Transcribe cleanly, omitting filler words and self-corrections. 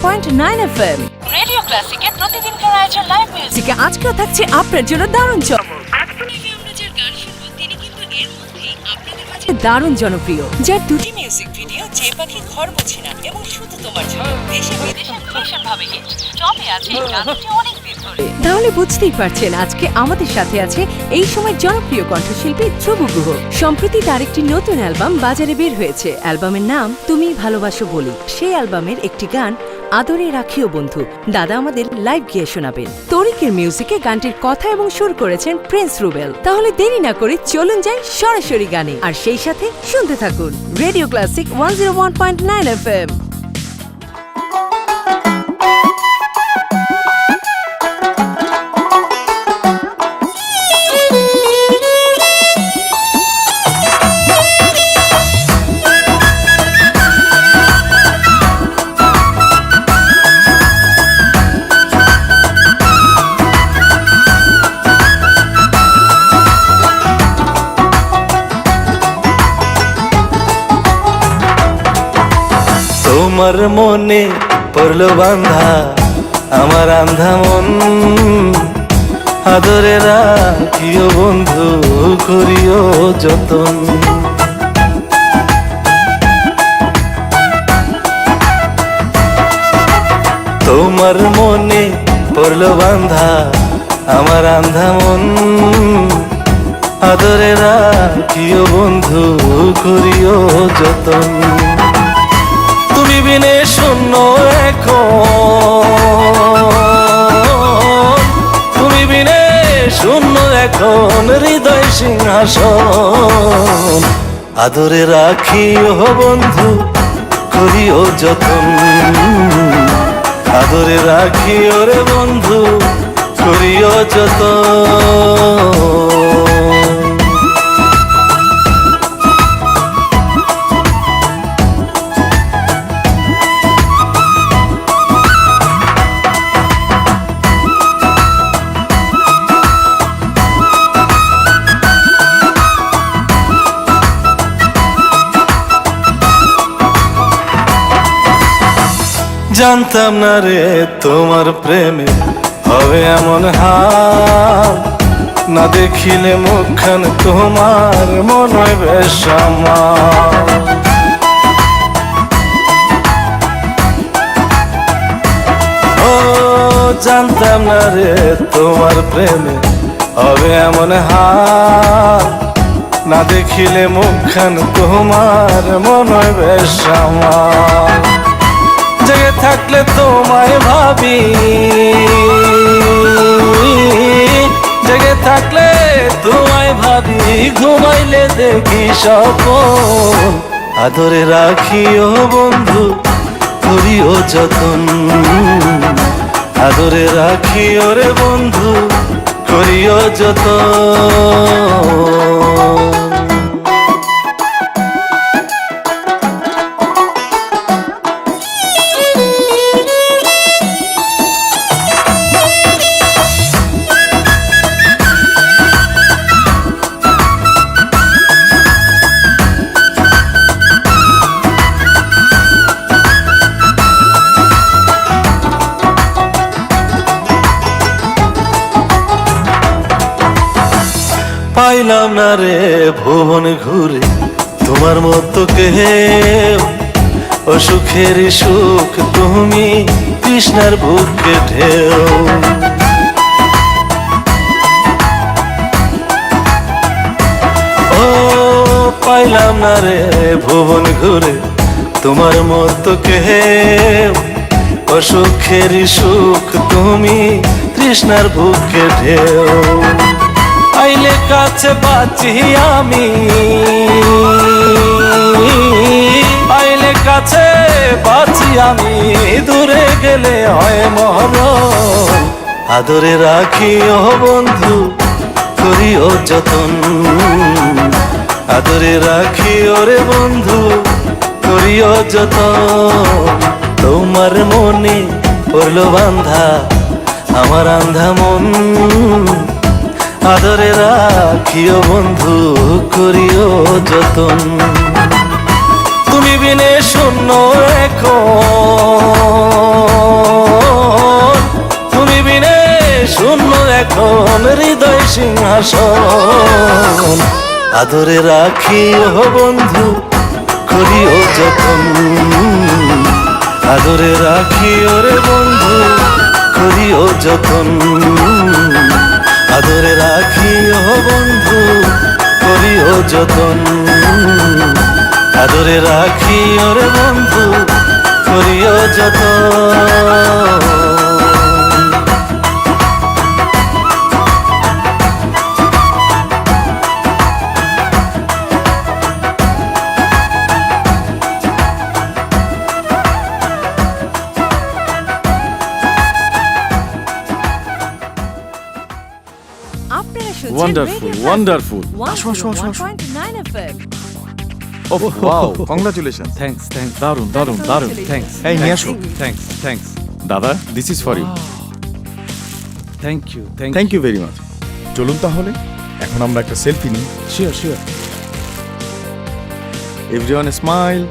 101.9 FM radio ক্লাসিকে প্রতিদিনকার আয়োজন live music. আজকেও থাকছে আপনার জন্য দারুণ চমক। আমরা যার গান শুনবো তিনি কিন্তু এর মধ্যেই আপনাদের মাঝে দারুণ জনপ্রিয়, যার দুটি মিউজিক ভিডিও যে পাখি ঘর বোঝে না এবং শুধু তোমার জন্য দেশে বিদেশে ভীষণ ভাবে হিট টপে আছে এই গানটি অনেক দিন ধরে। তাহলে বুঝতেই পারছেন আজকে আমাদের সাথে আছে এই সময় জনপ্রিয় কণ্ঠশিল্পী ধ্রুব গুহ। সম্প্রতি তার একটি নতুন অ্যালবাম বাজারে বের হয়েছে। অ্যালবামের নাম তুমি ভালোবাসো বলি। সেই অ্যালবামের একটি গান আদরে রাখিও বন্ধু দাদা আমাদের লাইভ গিয়ে শোনাবেন। তরিকের মিউজিকে গানটির কথা এবং সুর করেছেন প্রিন্স রুবেল। তাহলে দেরি না করে চলুন যাই সরাসরি গানে, আর সেই সাথে শুনতে থাকুন রেডিও ক্লাসিক 101.9 FM। তোমার মনে পড়লো বান্ধা আমার আন্ধা মন, আদরে রাখিও বন্ধু করিও যতন। তোমার মনে পড়লো বান্ধা আমার আন্ধা মন, আদরে রাখিও বন্ধু করিও যতন। তুমি বিনে শূন্য এখন, তুমি বিনে শূন্য এখন হৃদয় সিংহাসন, আদরে রাখিও বন্ধু করিও যতন, আদরে রাখিও রে বন্ধু করিও যতন। জানতাম না রে তোমার প্রেমে হবে এমন হাল, না দেখিলে মুখখান তোমার মন হয় বেশ আমার। ও জানতাম না রে তোমার প্রেমে হবে এমন হাল, না দেখিলে মুখখান তোমার মন হয় বেশ আমার। জেগে থাকলে তোমায় ভাবি, জেগে থাকলে তোমায় ভাবি, ঘুমাইলে দেখি স্বপ্ন, আদরে রাখিও বন্ধু করিও যতন, আদরে রাখিও রে বন্ধু করিও যতন। পাইলাম না রে ভুবন ঘুরে তোমার মতো কেউ, অসুখের সুখ তুমি কৃষ্ণার বুকে ঢেউ। ও পাইলাম না রে ভুবন ঘুরে তোমার মতো কেউ, অসুখের সুখ তুমি কৃষ্ণার বুকে ঢেউ। আইলে কাছে বাঁচি আমি, আইলে কাছে বাঁচি আমি, দূরে গেলে হয় মরণ, আদরে রাখিও বন্ধু করিও যতন, আদরে রাখিও রে বন্ধু করিও যতন। তোমার মনে পড়লো বান্ধা আমার আন্ধা মন, আদরে রাখিও বন্ধু করিও যতন। তুমি বিনে শূন্য এখন, তুমি বিনে শূন্য এখন হৃদয় সিংহাসন। আদরে রাখি ও বন্ধু করিও যতন, আদরে রাখি ওরে বন্ধু করিও যতন, আদরে রাখি ও বন্ধু করিও যতন, আদরে রাখি ওরে বন্ধু করিও যতন। আপনারা শুনছেন Wonderful, Radio wonderful. Plus আসো, আসো, আসো, আসো। 101.9 FM Oh, wow, congratulations. Thanks thanks দারুন দারুন দারুন থ্যাঙ্কস এই নিয়ে আসো। থ্যাঙ্কস থ্যাঙ্কস দাদা this is for you thank you thank you very much. চলুন তাহলে এখন আমরা একটা সেলফি নিই। Sure sure everyone smile.